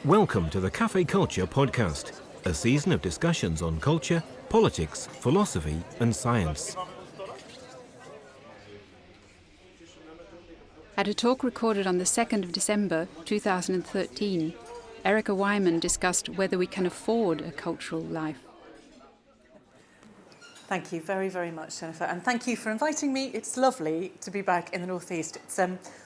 Welcome to the Cafe Culture podcast, a season of discussions on culture, politics, philosophy and science. At a talk recorded on the 2nd of December 2013, Erica Whyman discussed whether we can afford a cultural life. Thank you very, very much, Jennifer, and thank you for inviting me. It's lovely to be back in the North East. It's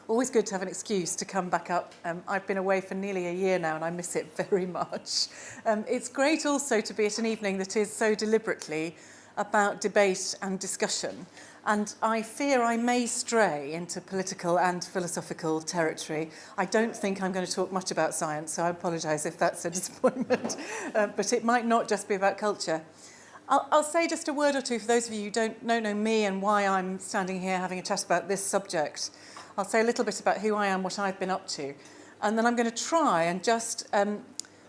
always good to have an excuse to come back up. I've been away for nearly a year now and I miss it very much. It's great also to be at an evening that is so deliberately about debate and discussion. And I fear I may stray into political and philosophical territory. I don't think I'm going to talk much about science, so I apologise if that's a disappointment. But it might not just be about culture. I'll say just a word or two for those of you who don't know me and why I'm standing here having a chat about this subject. I'll say a little bit about who I am, what I've been up to. And then I'm going to try and just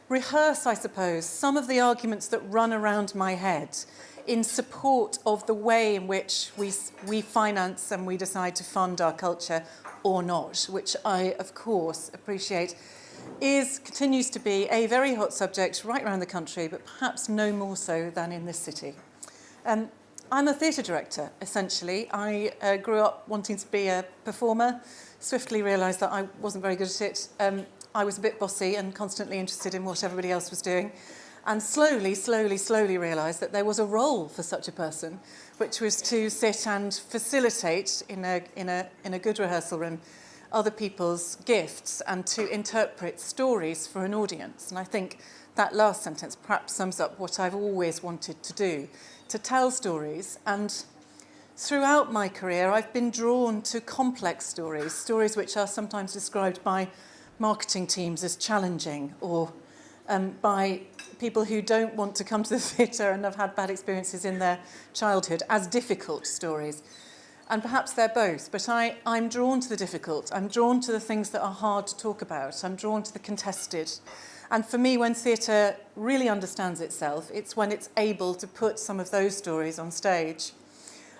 rehearse, I suppose, some of the arguments that run around my head in support of the way in which we finance and we decide to fund our culture or not, which I, of course, appreciate continues to be a very hot subject right around the country, but perhaps no more so than in this city. I'm a theatre director, essentially. I grew up wanting to be a performer, swiftly realised that I wasn't very good at it. I was a bit bossy and constantly interested in what everybody else was doing, and slowly realised that there was a role for such a person, which was to sit and facilitate in a good rehearsal room other people's gifts and to interpret stories for an audience. And I think that last sentence perhaps sums up what I've always wanted to do, to tell stories. And throughout my career, I've been drawn to complex stories which are sometimes described by marketing teams as challenging, or by people who don't want to come to the theatre and have had bad experiences in their childhood as difficult stories. And perhaps they're both, but I'm drawn to the difficult. I'm drawn to the things that are hard to talk about. I'm drawn to the contested. And for me, when theatre really understands itself, it's when it's able to put some of those stories on stage.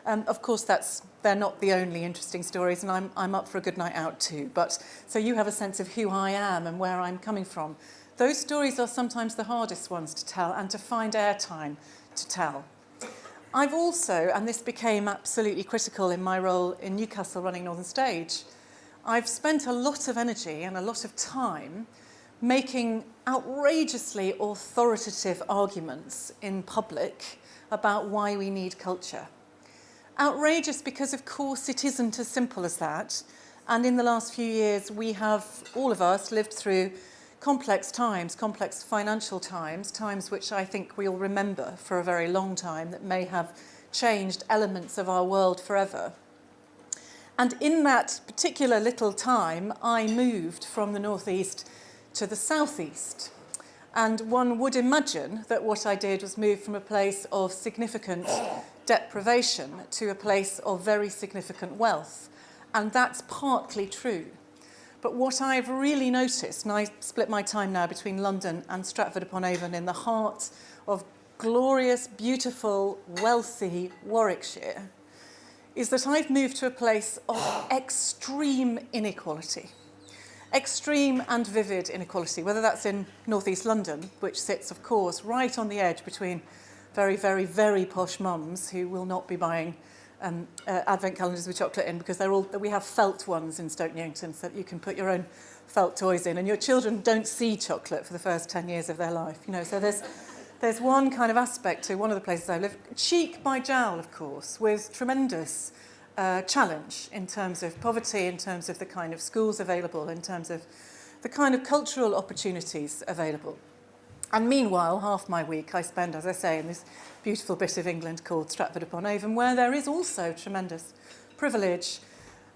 Of course, they're not the only interesting stories, and I'm up for a good night out too. But so you have a sense of who I am and where I'm coming from. Those stories are sometimes the hardest ones to tell and to find airtime to tell. I've also, and this became absolutely critical in my role in Newcastle running Northern Stage, I've spent a lot of energy and a lot of time making outrageously authoritative arguments in public about why we need culture. Outrageous because, of course, it isn't as simple as that. And in the last few years, we have, all of us, lived through complex times, complex financial times, times which I think we'll remember for a very long time, that may have changed elements of our world forever. And in that particular little time, I moved from the northeast to the southeast. And one would imagine that what I did was move from a place of significant deprivation to a place of very significant wealth. And that's partly true. But what I've really noticed, and I split my time now between London and Stratford-upon-Avon in the heart of glorious, beautiful, wealthy Warwickshire, is that I've moved to a place of extreme inequality. Extreme and vivid inequality, whether that's in northeast London, which sits, of course, right on the edge between very, very, very posh mums who will not be buying advent calendars with chocolate in, because we have felt ones in Stoke Newington, so that you can put your own felt toys in, and your children don't see chocolate for the first 10 years of their life. So there's one kind of aspect to one of the places I live, cheek by jowl, of course, with tremendous challenge in terms of poverty, in terms of the kind of schools available, in terms of the kind of cultural opportunities available. And meanwhile, half my week I spend, as I say, in this beautiful bit of England called Stratford-upon-Avon, where there is also tremendous privilege,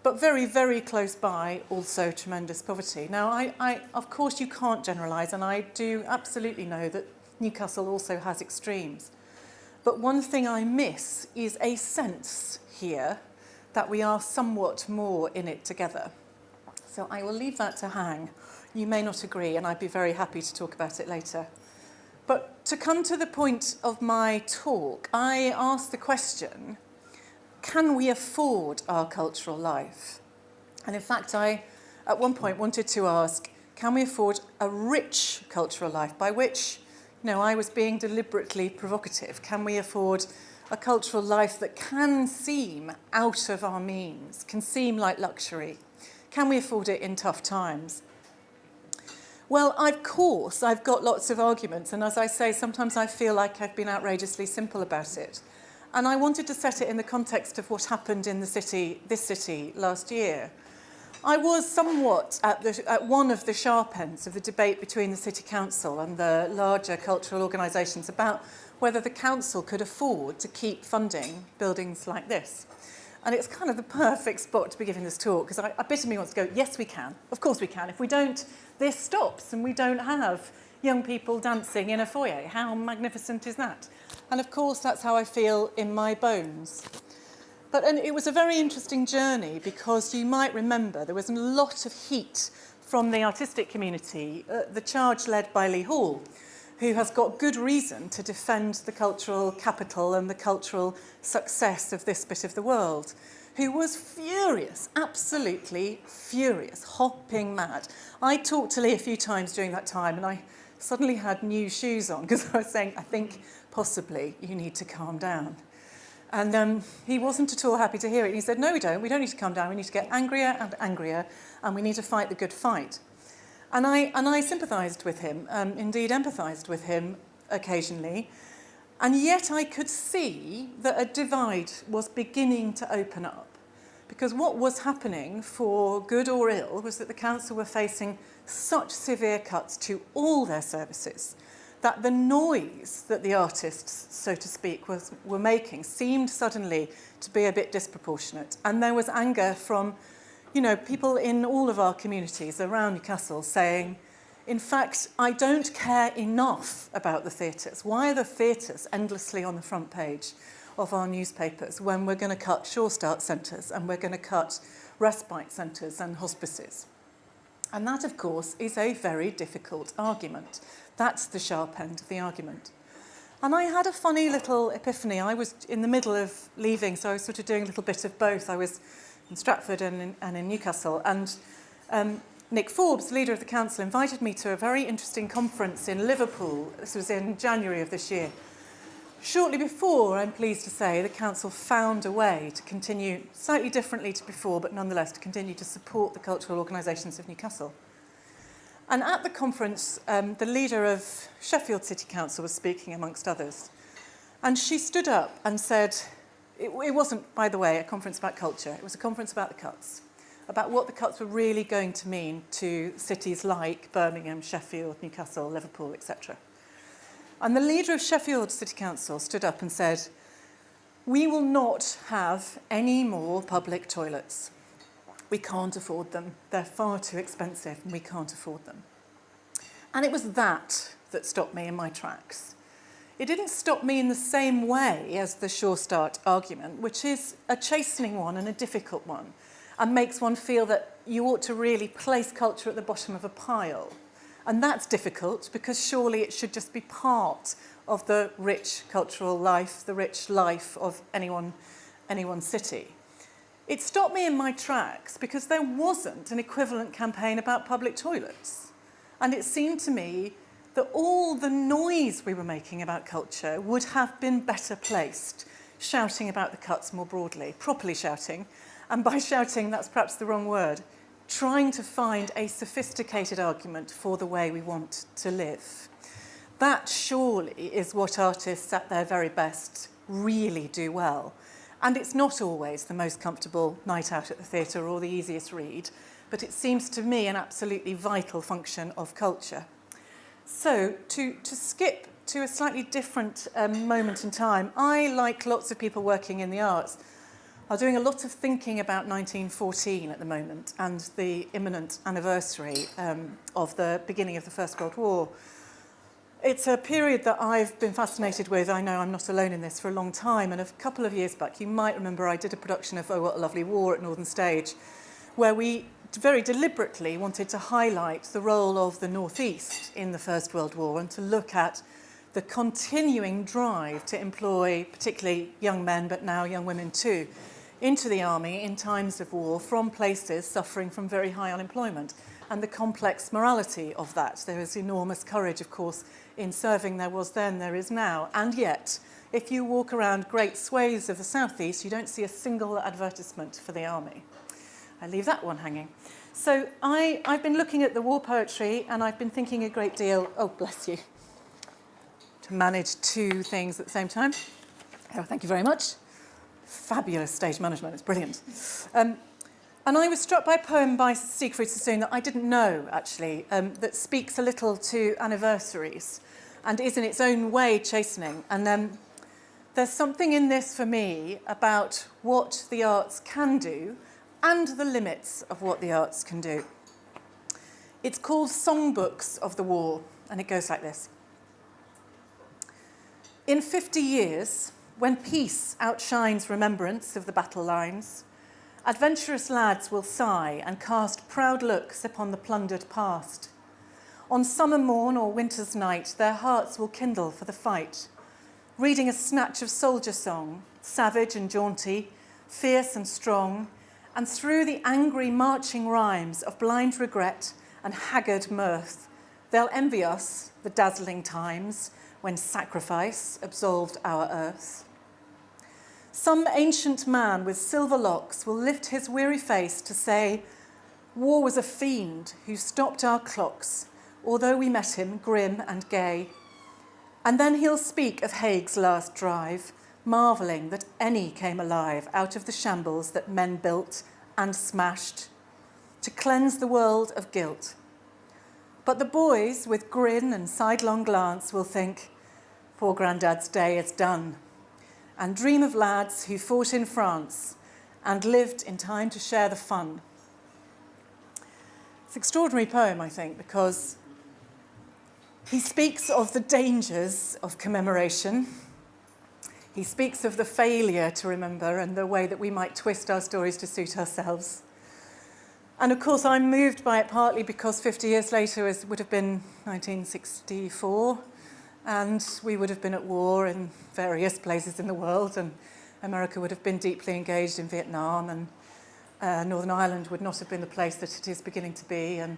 but very, very close by also tremendous poverty. Now, I of course, you can't generalise, and I do absolutely know that Newcastle also has extremes. But one thing I miss is a sense here that we are somewhat more in it together. So I will leave that to hang. You may not agree, and I'd be very happy to talk about it later. But to come to the point of my talk, I asked the question, can we afford our cultural life? And in fact, I, at one point, wanted to ask, Can we afford a rich cultural life, by which, I was being deliberately provocative. Can we afford a cultural life that can seem out of our means, can seem like luxury? Can we afford it in tough times? Well, of course, I've got lots of arguments, and as I say, sometimes I feel like I've been outrageously simple about it. And I wanted to set it in the context of what happened in this city last year. I was somewhat at one of the sharp ends of the debate between the City Council and the larger cultural organisations about whether the council could afford to keep funding buildings like this. And it's kind of the perfect spot to be giving this talk, because a bit of me wants to go, yes, we can. Of course we can. If we don't, this stops and we don't have young people dancing in a foyer. How magnificent is that? And of course, that's how I feel in my bones. And it was a very interesting journey, because you might remember there was a lot of heat from the artistic community, the charge led by Lee Hall, who has got good reason to defend the cultural capital and the cultural success of this bit of the world, who was furious, absolutely furious, hopping mad. I talked to Lee a few times during that time, and I suddenly had new shoes on, because I was saying, I think possibly you need to calm down. And he wasn't at all happy to hear it. He said, no, we don't need to calm down. We need to get angrier and angrier, and we need to fight the good fight. And I sympathised with him, indeed empathised with him occasionally. And yet I could see that a divide was beginning to open up. Because what was happening, for good or ill, was that the council were facing such severe cuts to all their services that the noise that the artists, so to speak, were making seemed suddenly to be a bit disproportionate. And there was anger from people in all of our communities around Newcastle saying, in fact, I don't care enough about the theatres. Why are the theatres endlessly on the front page of our newspapers when we're going to cut Sure Start centres and we're going to cut respite centres and hospices? And that, of course, is a very difficult argument. That's the sharp end of the argument. And I had a funny little epiphany. I was in the middle of leaving, so I was sort of doing a little bit of both. I was in Stratford and in Newcastle. And Nick Forbes, leader of the council, invited me to a very interesting conference in Liverpool. This was in January of this year. Shortly before, I'm pleased to say, the council found a way to continue, slightly differently to before, but nonetheless to continue to support the cultural organisations of Newcastle. And at the conference, the leader of Sheffield City Council was speaking, amongst others. And she stood up and said, it wasn't, by the way, a conference about culture. It was a conference about the cuts, about what the cuts were really going to mean to cities like Birmingham, Sheffield, Newcastle, Liverpool, etc. And the leader of Sheffield City Council stood up and said, we will not have any more public toilets. We can't afford them. They're far too expensive and we can't afford them. And it was that stopped me in my tracks. It didn't stop me in the same way as the Sure Start argument, which is a chastening one and a difficult one, and makes one feel that you ought to really place culture at the bottom of a pile. And that's difficult, because surely it should just be part of the rich cultural life, the rich life of anyone's city. It stopped me in my tracks because there wasn't an equivalent campaign about public toilets. And it seemed to me that all the noise we were making about culture would have been better placed shouting about the cuts more broadly, properly shouting. And by shouting, that's perhaps the wrong word, trying to find a sophisticated argument for the way we want to live. That surely is what artists at their very best really do well. And it's not always the most comfortable night out at the theatre or the easiest read, but it seems to me an absolutely vital function of culture. So to skip to a slightly different moment in time, I, like lots of people working in the arts, are doing a lot of thinking about 1914 at the moment and the imminent anniversary of the beginning of the First World War. It's a period that I've been fascinated with. I know I'm not alone in this for a long time. And a couple of years back, you might remember I did a production of Oh, What a Lovely War at Northern Stage, where we very deliberately wanted to highlight the role of the North East in the First World War and to look at the continuing drive to employ particularly young men, but now young women too, into the army in times of war from places suffering from very high unemployment, and the complex morality of that. There is enormous courage, of course, in serving. There was then, there is now. And yet, if you walk around great swathes of the southeast, you don't see a single advertisement for the army. I leave that one hanging. So I've been looking at the war poetry, and I've been thinking a great deal, oh, bless you, to manage two things at the same time. Oh, thank you very much. Fabulous stage management, it's brilliant. And I was struck by a poem by Siegfried Sassoon that I didn't know, actually, that speaks a little to anniversaries and is in its own way chastening. And there's something in this for me about what the arts can do and the limits of what the arts can do. It's called Songbooks of the War, and it goes like this. In 50 years, when peace outshines remembrance of the battle lines, adventurous lads will sigh and cast proud looks upon the plundered past. On summer morn or winter's night, their hearts will kindle for the fight, reading a snatch of soldier song, savage and jaunty, fierce and strong, and through the angry marching rhymes of blind regret and haggard mirth, they'll envy us the dazzling times when sacrifice absolved our earth. Some ancient man with silver locks will lift his weary face to say, war was a fiend who stopped our clocks, although we met him grim and gay. And then he'll speak of Haig's last drive, marvelling that any came alive out of the shambles that men built and smashed to cleanse the world of guilt. But the boys, with grin and sidelong glance, will think, poor Grandad's day is done, and dream of lads who fought in France and lived in time to share the fun. It's an extraordinary poem, I think, because he speaks of the dangers of commemoration. He speaks of the failure to remember and the way that we might twist our stories to suit ourselves. And of course, I'm moved by it partly because 50 years later would have been 1964, and we would have been at war in various places in the world, and America would have been deeply engaged in Vietnam, and Northern Ireland would not have been the place that it is beginning to be. And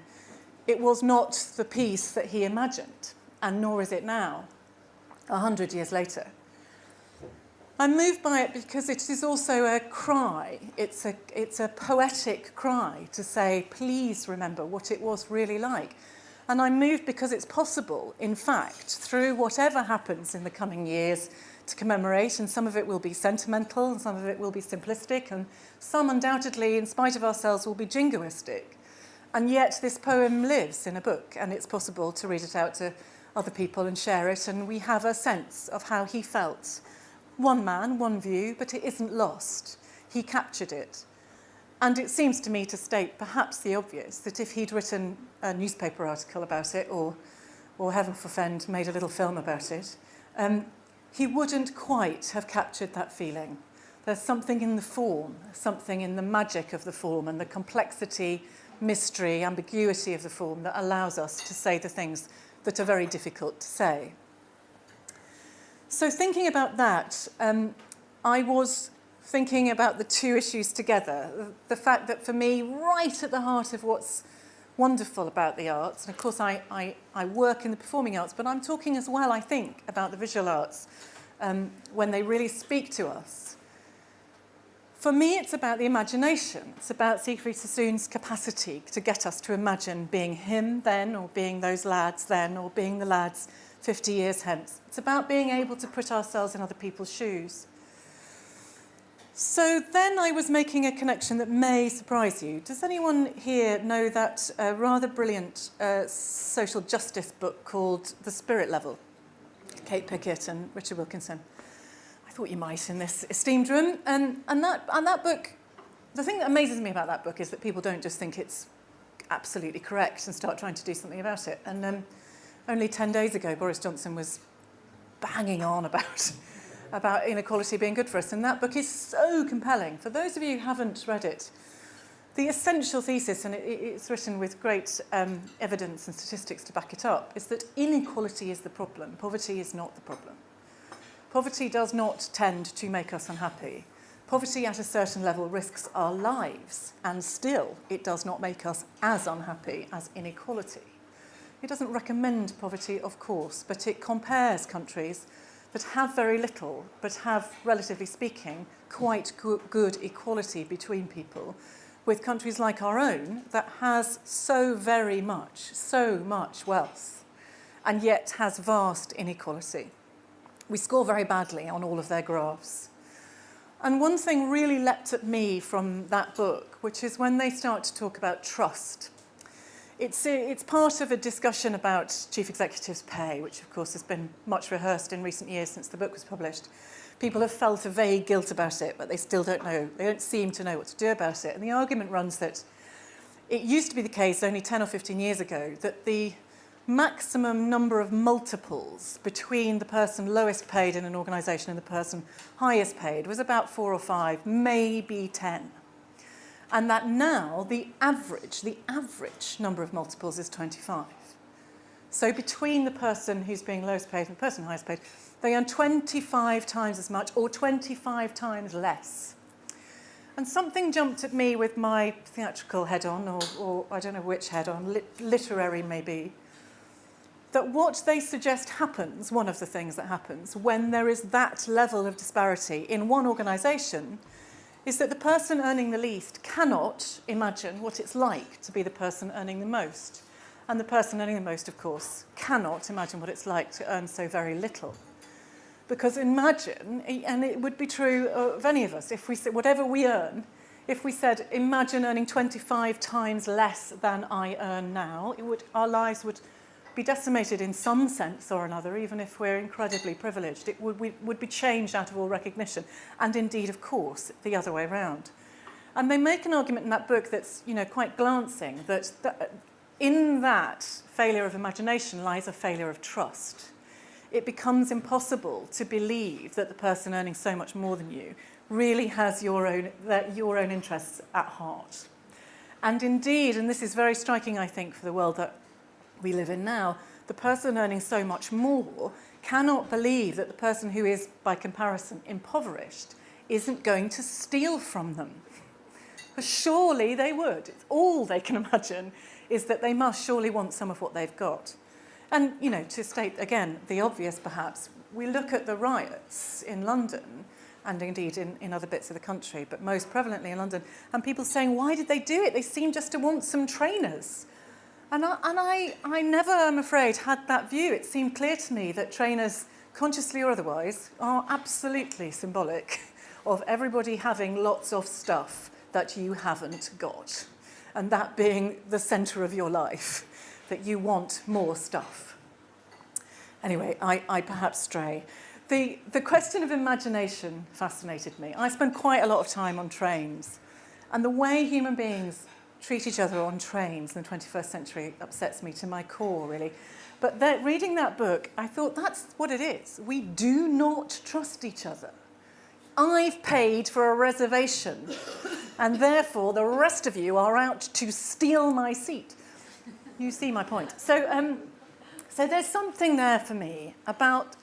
it was not the peace that he imagined, and nor is it now, 100 years later. I'm moved by it because it is also a cry. It's a poetic cry to say, please remember what it was really like. And I'm moved because it's possible, in fact, through whatever happens in the coming years, to commemorate, and some of it will be sentimental, and some of it will be simplistic, and some undoubtedly, in spite of ourselves, will be jingoistic. And yet this poem lives in a book, and it's possible to read it out to other people and share it, and we have a sense of how he felt. One man, one view, but it isn't lost. He captured it. And it seems to me to state perhaps the obvious, that if he'd written a newspaper article about it, or heaven forfend, made a little film about it, he wouldn't quite have captured that feeling. There's something in the form, something in the magic of the form and the complexity, mystery, ambiguity of the form that allows us to say the things that are very difficult to say. So thinking about that, I was thinking about the two issues together. The fact that for me, right at the heart of what's wonderful about the arts, and of course I work in the performing arts, but I'm talking as well, I think, about the visual arts when they really speak to us. For me, it's about the imagination. It's about Siegfried Sassoon's capacity to get us to imagine being him then, or being those lads then, or being the lads 50 years hence. It's about being able to put ourselves in other people's shoes. So then I was making a connection that may surprise you. Does anyone here know that rather brilliant social justice book called The Spirit Level? Kate Pickett and Richard Wilkinson. I thought you might in this esteemed room. And that book, the thing that amazes me about that book is that people don't just think it's absolutely correct and start trying to do something about it. And only 10 days ago, Boris Johnson was banging on about inequality being good for us, and that book is so compelling. For those of you who haven't read it, the essential thesis, and it's written with great evidence and statistics to back it up, is that inequality is the problem. Poverty is not the problem. Poverty does not tend to make us unhappy. Poverty at a certain level risks our lives, and still it does not make us as unhappy as inequality. It doesn't recommend poverty, of course, but it compares countries that have very little, but have, relatively speaking, quite good equality between people, with countries like our own that has so much wealth, and yet has vast inequality. We score very badly on all of their graphs. And one thing really leapt at me from that book, which is when they start to talk about trust. It's part of a discussion about chief executives' pay, which of course has been much rehearsed in recent years since the book was published. People have felt a vague guilt about it, but they still don't know. They don't seem to know what to do about it. And the argument runs that it used to be the case only 10 or 15 years ago that the maximum number of multiples between the person lowest paid in an organisation and the person highest paid was about 4 or 5, maybe 10. And that now the average number of multiples is 25. So between the person who's being lowest paid and the person highest paid, they earn 25 times as much or 25 times less. And something jumped at me with my theatrical head on, or I don't know which head on, literary maybe, that what they suggest happens, one of the things that happens, when there is that level of disparity in one organisation, is that the person earning the least cannot imagine what it's like to be the person earning the most. And the person earning the most, of course, cannot imagine what it's like to earn so very little. Because imagine, and it would be true of any of us, if we said, whatever we earn, if we said, imagine earning 25 times less than I earn now, our lives would be decimated in some sense or another, even if we're incredibly privileged. It would be changed out of all recognition, and indeed, of course, the other way around. And they make an argument in that book that's, quite glancing, that in that failure of imagination lies a failure of trust. It becomes impossible to believe that the person earning so much more than you really has your own interests at heart. And indeed, and this is very striking, I think, for the world that we live in now, the person earning so much more cannot believe that the person who is, by comparison, impoverished isn't going to steal from them. Because surely they would. It's all they can imagine is that they must surely want some of what they've got. And, to state, again, the obvious perhaps, we look at the riots in London, and indeed in other bits of the country, but most prevalently in London, and people saying, why did they do it? They seem just to want some trainers. And I never, I'm afraid, had that view. It seemed clear to me that trainers, consciously or otherwise, are absolutely symbolic of everybody having lots of stuff that you haven't got, and that being the centre of your life, that you want more stuff. Anyway, I perhaps stray. The question of imagination fascinated me. I spend quite a lot of time on trains, and the way human beings treat each other on trains in the 21st century upsets me to my core, really. But reading that book, I thought that's what it is. We do not trust each other. I've paid for a reservation, and therefore the rest of you are out to steal my seat. You see my point. So there's something there for me about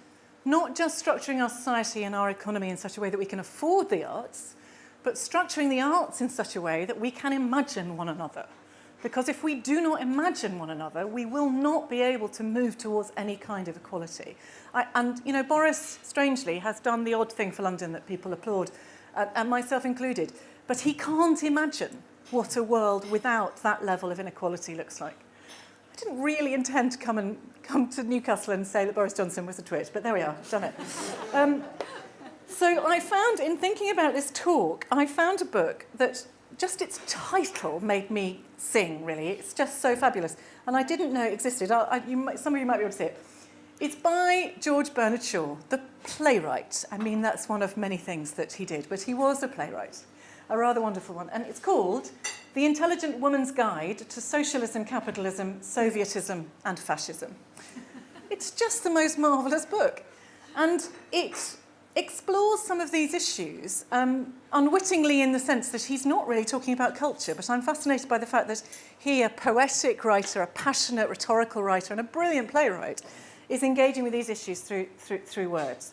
not just structuring our society and our economy in such a way that we can afford the arts, but structuring the arts in such a way that we can imagine one another. Because if we do not imagine one another, we will not be able to move towards any kind of equality. Boris, strangely, has done the odd thing for London that people applaud, and myself included. But he can't imagine what a world without that level of inequality looks like. I didn't really intend to come to Newcastle and say that Boris Johnson was a twit, but there we are, done it. So I found, in thinking about this talk, I found a book that just its title made me sing, really. It's just so fabulous. And I didn't know it existed. Some of you might be able to see it. It's by George Bernard Shaw, the playwright. I mean, that's one of many things that he did, but he was a playwright, a rather wonderful one. And it's called The Intelligent Woman's Guide to Socialism, Capitalism, Sovietism and Fascism. It's just the most marvellous book. And it explores some of these issues unwittingly in the sense that he's not really talking about culture, but I'm fascinated by the fact that he, a poetic writer, a passionate rhetorical writer, and a brilliant playwright, is engaging with these issues through words.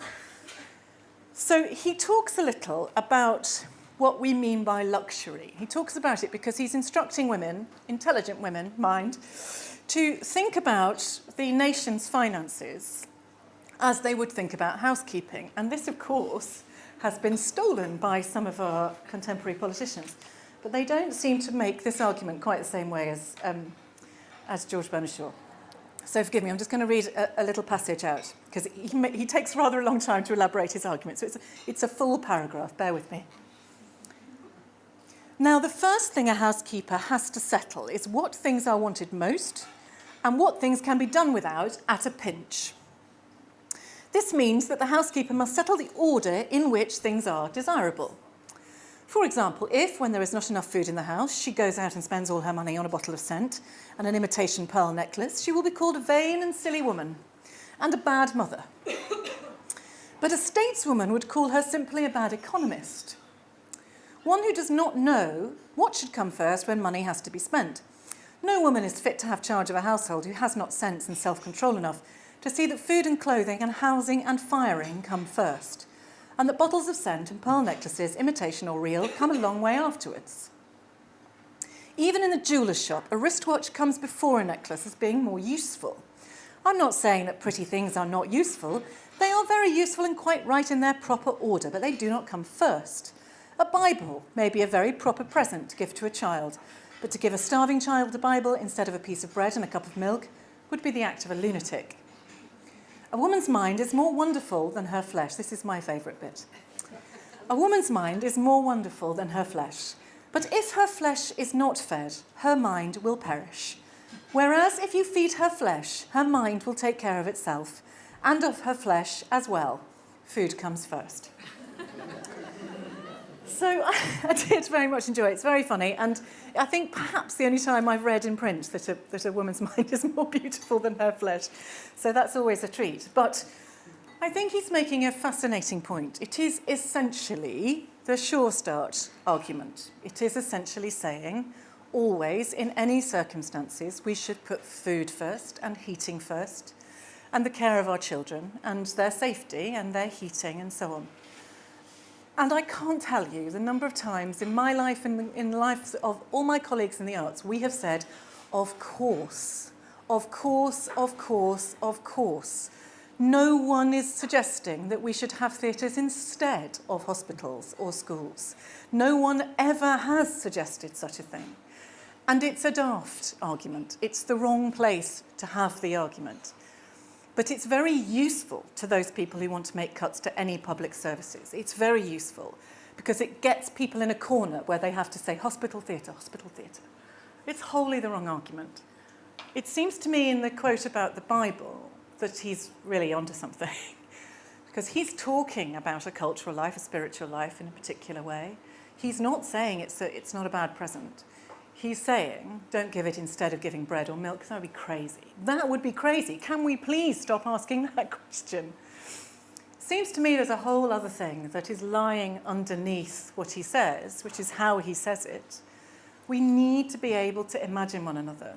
So he talks a little about what we mean by luxury. He talks about it because he's instructing women, intelligent women, mind, to think about the nation's finances as they would think about housekeeping. And this, of course, has been stolen by some of our contemporary politicians. But they don't seem to make this argument quite the same way as George Burnisher. So forgive me, I'm just going to read a little passage out, because he takes rather a long time to elaborate his argument. So it's a full paragraph, bear with me. Now, the first thing a housekeeper has to settle is what things are wanted most and what things can be done without at a pinch. This means that the housekeeper must settle the order in which things are desirable. For example, if, when there is not enough food in the house, she goes out and spends all her money on a bottle of scent and an imitation pearl necklace, she will be called a vain and silly woman and a bad mother. But a stateswoman would call her simply a bad economist, one who does not know what should come first when money has to be spent. No woman is fit to have charge of a household who has not sense and self-control enough to see that food and clothing and housing and firing come first, and that bottles of scent and pearl necklaces, imitation or real, come a long way afterwards. Even in the jeweller's shop, a wristwatch comes before a necklace as being more useful. I'm not saying that pretty things are not useful. They are very useful and quite right in their proper order, but they do not come first. A Bible may be a very proper present to give to a child, but to give a starving child a Bible instead of a piece of bread and a cup of milk would be the act of a lunatic. A woman's mind is more wonderful than her flesh. This is my favourite bit. A woman's mind is more wonderful than her flesh, but if her flesh is not fed, her mind will perish. Whereas if you feed her flesh, her mind will take care of itself, and of her flesh as well. Food comes first. So I did very much enjoy it. It's very funny, and I think perhaps the only time I've read in print that a woman's mind is more beautiful than her flesh. So that's always a treat. But I think he's making a fascinating point. It is essentially the sure start argument. It is essentially saying, always, in any circumstances, we should put food first and heating first, and the care of our children, and their safety, and their heating, and so on. And I can't tell you the number of times in my life and in the lives of all my colleagues in the arts, we have said, of course, of course, of course, of course. No one is suggesting that we should have theatres instead of hospitals or schools. No one ever has suggested such a thing. And it's a daft argument. It's the wrong place to have the argument. But it's very useful to those people who want to make cuts to any public services. It's very useful because it gets people in a corner where they have to say hospital theatre, hospital theatre. It's wholly the wrong argument. It seems to me in the quote about the Bible that he's really onto something because he's talking about a cultural life, a spiritual life in a particular way. He's not saying it's not a bad present. He's saying, don't give it instead of giving bread or milk, because that would be crazy. That would be crazy. Can we please stop asking that question? Seems to me there's a whole other thing that is lying underneath what he says, which is how he says it. We need to be able to imagine one another.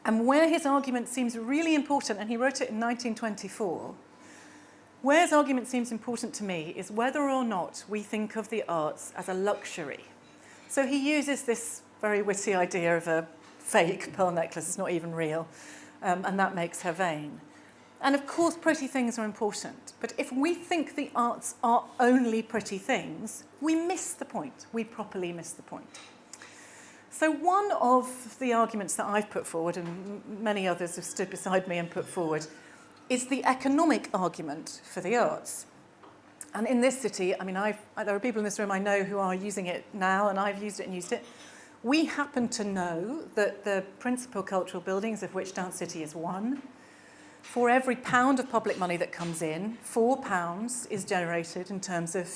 And where his argument seems really important, and he wrote it in 1924, where his argument seems important to me is whether or not we think of the arts as a luxury. So he uses this very witty idea of a fake pearl necklace, it's not even real, and that makes her vain. And of course, pretty things are important, but if we think the arts are only pretty things, we miss the point. We properly miss the point. So one of the arguments that I've put forward, and many others have stood beside me and put forward, is the economic argument for the arts. And in this city, I mean, there are people in this room I know who are using it now, and I've used it and used it. We happen to know that the principal cultural buildings, of which Dance City is one, for every £1 of public money that comes in, £4 is generated in terms of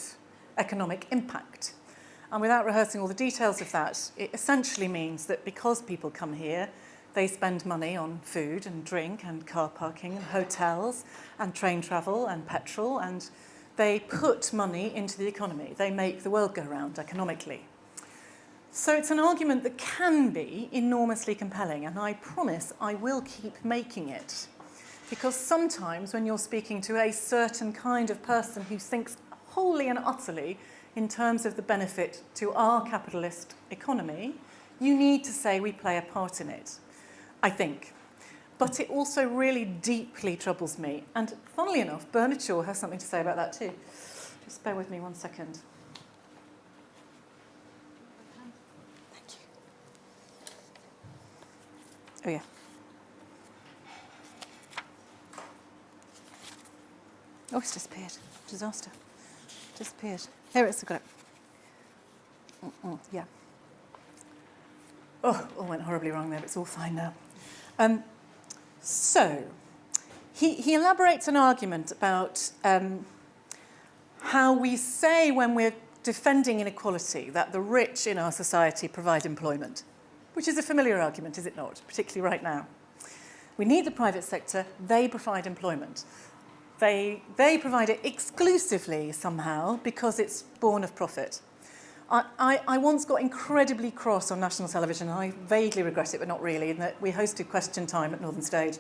economic impact. And without rehearsing all the details of that, it essentially means that because people come here, they spend money on food and drink and car parking and hotels and train travel and petrol, and they put money into the economy. They make the world go round economically. So it's an argument that can be enormously compelling, and I promise I will keep making it. Because sometimes when you're speaking to a certain kind of person who thinks wholly and utterly in terms of the benefit to our capitalist economy, you need to say we play a part in it, I think. But it also really deeply troubles me. And funnily enough, Burnisher has something to say about that too. Just bear with me 1 second. Thank you. Oh, yeah. Oh, it's disappeared. Disaster. Disappeared. Here it is, I've got it. Yeah. Oh, all went horribly wrong there, but it's all fine now. So, he elaborates an argument about how we say when we're defending inequality that the rich in our society provide employment, which is a familiar argument, is it not, particularly right now. We need the private sector, they provide employment. They provide it exclusively somehow because it's born of profit. I once got incredibly cross on national television, and I vaguely regret it, but not really, in that we hosted Question Time at Northern Stage.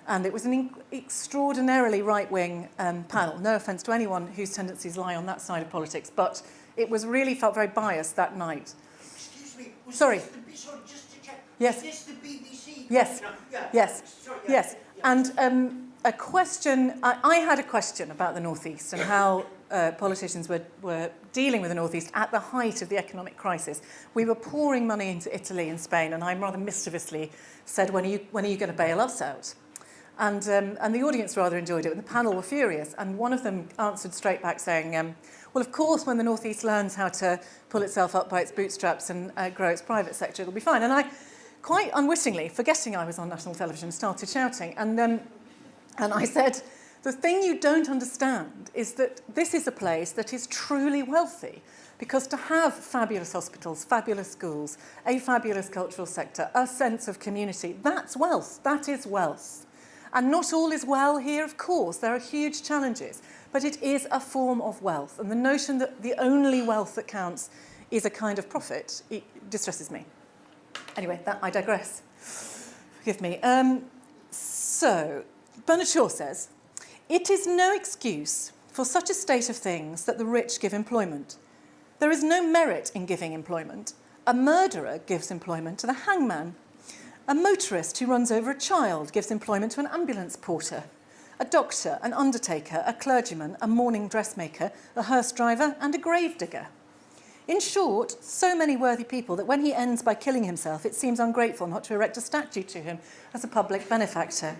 And it was an extraordinarily right-wing panel. No offence to anyone whose tendencies lie on that side of politics, but it was really felt very biased that night. Excuse me. Sorry. Sorry, just to check. Yes. Is this the BBC? Yes. No, yeah. Yes. Sorry, yeah. Yes. And a question, I had a question about the North East and how politicians were dealing with the North East at the height of the economic crisis. We were pouring money into Italy and Spain, and I rather mischievously said, when are you going to bail us out? And the audience rather enjoyed it, and the panel were furious. And one of them answered straight back saying, well, of course, when the North East learns how to pull itself up by its bootstraps and grow its private sector, it'll be fine. And I, quite unwittingly, forgetting I was on national television, started shouting. And I said, the thing you don't understand is that this is a place that is truly wealthy, because to have fabulous hospitals, fabulous schools, a fabulous cultural sector, a sense of community, that's wealth. That is wealth. And not all is well here, of course. There are huge challenges. But it is a form of wealth. And the notion that the only wealth that counts is a kind of profit, it distresses me. Anyway, I digress. Forgive me. So, Burnisher says, it is no excuse for such a state of things that the rich give employment. There is no merit in giving employment. A murderer gives employment to the hangman. A motorist who runs over a child gives employment to an ambulance porter. A doctor, an undertaker, a clergyman, a mourning dressmaker, a hearse driver, and a gravedigger. In short, so many worthy people that when he ends by killing himself, it seems ungrateful not to erect a statue to him as a public benefactor.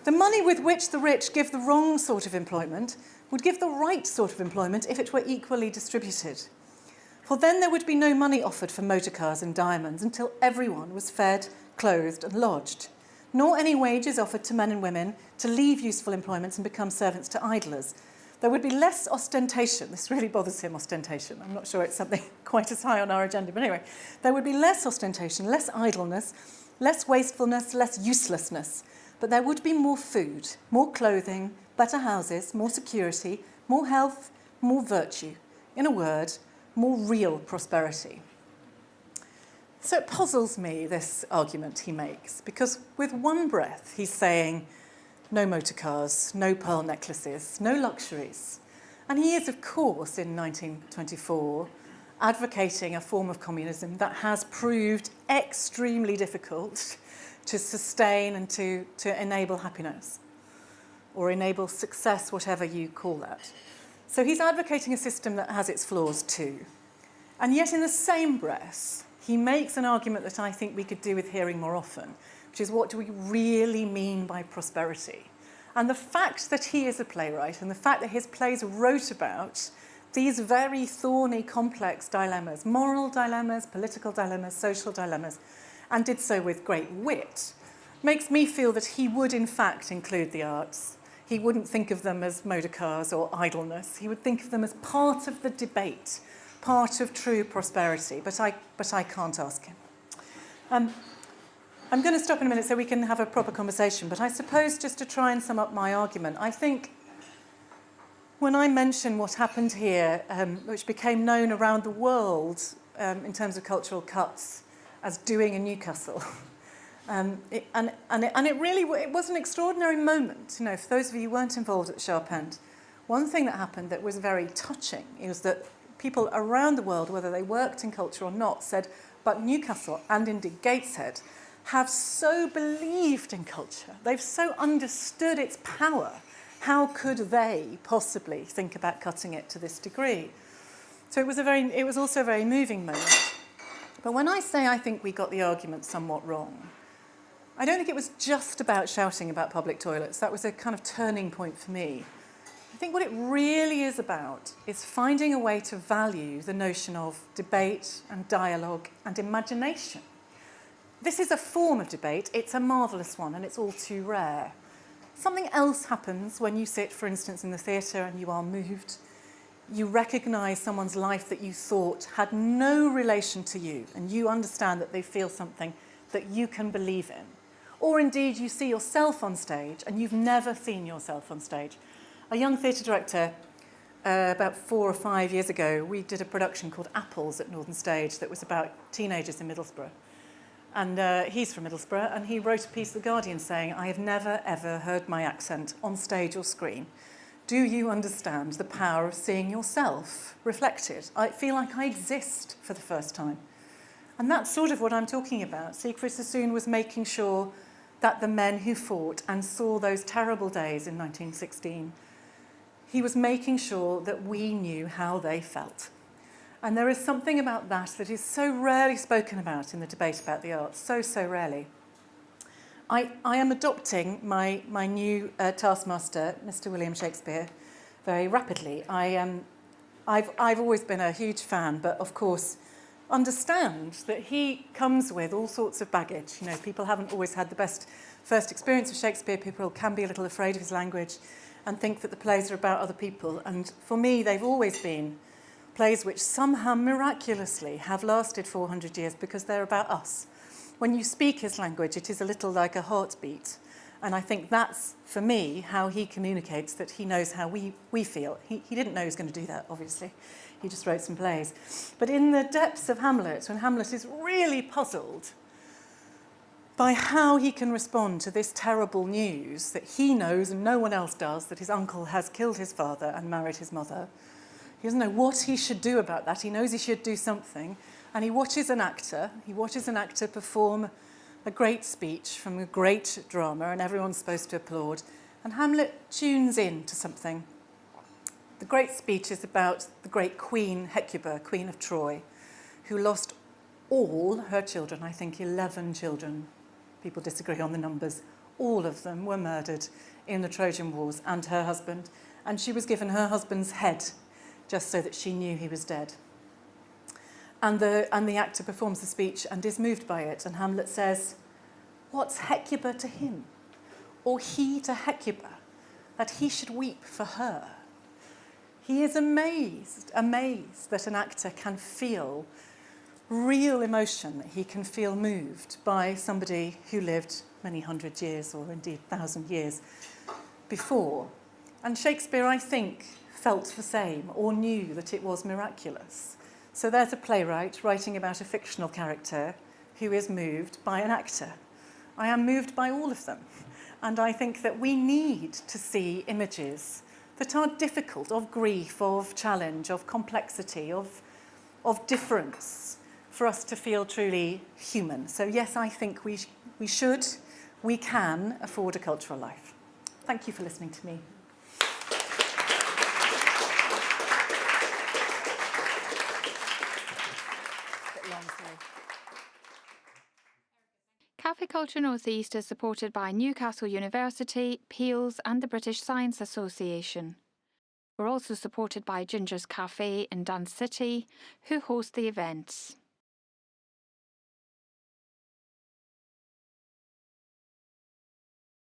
The money with which the rich give the wrong sort of employment would give the right sort of employment if it were equally distributed. For then there would be no money offered for motor cars and diamonds until everyone was fed, clothed and lodged, nor any wages offered to men and women to leave useful employments and become servants to idlers. There would be less ostentation. This really bothers him, ostentation. I'm not sure it's something quite as high on our agenda, but anyway. There would be less ostentation, less idleness, less wastefulness, less uselessness. But there would be more food, more clothing, better houses, more security, more health, more virtue. In a word, more real prosperity. So it puzzles me, this argument he makes, because with one breath he's saying no motor cars, no pearl necklaces, no luxuries. And he is, of course, in 1924, advocating a form of communism that has proved extremely difficult to sustain and to enable happiness, or enable success, whatever you call that. So he's advocating a system that has its flaws too. And yet in the same breath, he makes an argument that I think we could do with hearing more often, which is, what do we really mean by prosperity? And the fact that he is a playwright, and the fact that his plays wrote about these very thorny, complex dilemmas, moral dilemmas, political dilemmas, social dilemmas, and did so with great wit, makes me feel that he would in fact include the arts. He wouldn't think of them as motor cars or idleness. He would think of them as part of the debate, part of true prosperity, but I can't ask him. I'm going to stop in a minute so we can have a proper conversation, but I suppose just to try and sum up my argument, I think when I mention what happened here, which became known around the world in terms of cultural cuts as doing in Newcastle, it really was an extraordinary moment. You know, for those of you who weren't involved at the sharp end, One thing that happened that was very touching is that people around the world, whether they worked in culture or not, said, but Newcastle and indeed Gateshead have so believed in culture, they've so understood its power. How could they possibly think about cutting it to this degree? So it was also a very moving moment. But when I say I think we got the argument somewhat wrong, I don't think it was just about shouting about public toilets. That was a kind of turning point for me. I think what it really is about is finding a way to value the notion of debate and dialogue and imagination. This is a form of debate, it's a marvellous one, and it's all too rare. Something else happens when you sit, for instance, in the theatre and you are moved. You recognise someone's life that you thought had no relation to you, and you understand that they feel something that you can believe in. Or indeed, you see yourself on stage, and you've never seen yourself on stage. A young theatre director, about 4 or 5 years ago, we did a production called Apples at Northern Stage that was about teenagers in Middlesbrough. And he's from Middlesbrough, and he wrote a piece in The Guardian saying, I have never, ever heard my accent on stage or screen. Do you understand the power of seeing yourself reflected? I feel like I exist for the first time. And that's sort of what I'm talking about. Siegfried Sassoon was making sure that the men who fought and saw those terrible days in 1916, he was making sure that we knew how they felt. And there is something about that is so rarely spoken about in the debate about the arts, so rarely. I am adopting my new taskmaster, Mr. William Shakespeare, very rapidly. I've always been a huge fan, but of course understand that he comes with all sorts of baggage. You know, people haven't always had the best first experience of Shakespeare. People can be a little afraid of his language and think that the plays are about other people. And for me, they've always been plays which somehow miraculously have lasted 400 years because they're about us. When you speak his language, it is a little like a heartbeat. And I think that's, for me, how he communicates that he knows how we feel. He didn't know he was going to do that, obviously. He just wrote some plays. But in the depths of Hamlet, when Hamlet is really puzzled by how he can respond to this terrible news that he knows and no one else does, that his uncle has killed his father and married his mother, he doesn't know what he should do about that. He knows he should do something. And he watches an actor perform a great speech from a great drama, and everyone's supposed to applaud. And Hamlet tunes in to something. The great speech is about the great Queen Hecuba, Queen of Troy, who lost all her children, I think 11 children. People disagree on the numbers. All of them were murdered in the Trojan Wars, and her husband. And she was given her husband's head just so that she knew he was dead. And the actor performs the speech and is moved by it. And Hamlet says, what's Hecuba to him? Or he to Hecuba, that he should weep for her? He is amazed that an actor can feel real emotion, that he can feel moved by somebody who lived many hundred years or indeed 1,000 years before. And Shakespeare, I think, felt the same or knew that it was miraculous. So there's a playwright writing about a fictional character who is moved by an actor. I am moved by all of them. And I think that we need to see images that are difficult, of grief, of challenge, of complexity, of difference, for us to feel truly human. So yes, I think we can afford a cultural life. Thank you for listening to me. Cafe Culture North East is supported by Newcastle University, Peels and the British Science Association. We're also supported by Ginger's Cafe in Dance City, who host the events.